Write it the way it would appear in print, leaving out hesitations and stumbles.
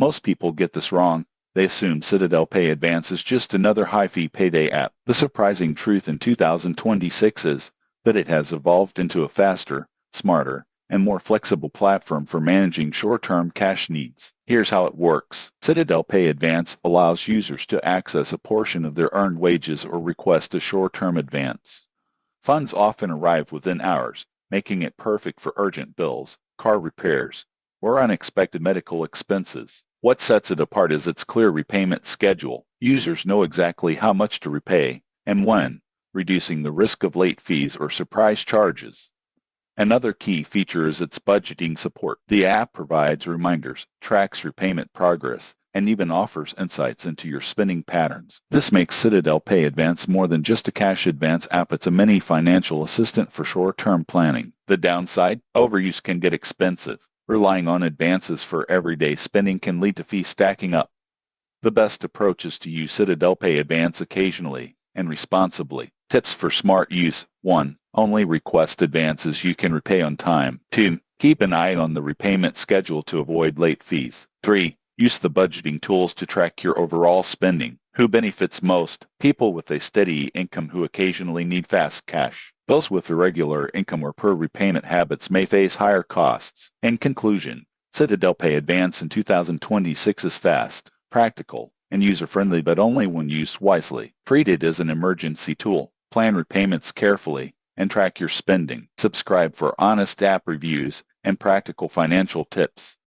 Most people get this wrong. They assume Citadel Pay Advance is just another high-fee payday app. The surprising truth in 2026 is that it has evolved into a faster, smarter, and more flexible platform for managing short-term cash needs. Here's how it works. Citadel Pay Advance allows users to access a portion of their earned wages or request a short-term advance. Funds often arrive within hours, making it perfect for urgent bills, car repairs, or unexpected medical expenses. What sets it apart is its clear repayment schedule. Users know exactly how much to repay and when, reducing the risk of late fees or surprise charges. Another key feature is its budgeting support. The app provides reminders, tracks repayment progress, and even offers insights into your spending patterns. This makes Citadel Pay Advance more than just a cash advance app. It's a mini financial assistant for short-term planning. The downside? Overuse can get expensive. Relying on advances for everyday spending can lead to fees stacking up. The best approach is to use Citadel Pay Advance occasionally and responsibly. Tips for smart use. 1. Only request advances you can repay on time. 2. Keep an eye on the repayment schedule to avoid late fees. 3. Use the budgeting tools to track your overall spending. Who benefits most? People with a steady income who occasionally need fast cash. Those with irregular income or poor repayment habits may face higher costs. In conclusion, Citadel Pay Advance in 2026 is fast, practical, and user-friendly, but only when used wisely. Treat it as an emergency tool. Plan repayments carefully and track your spending. Subscribe for honest app reviews and practical financial tips.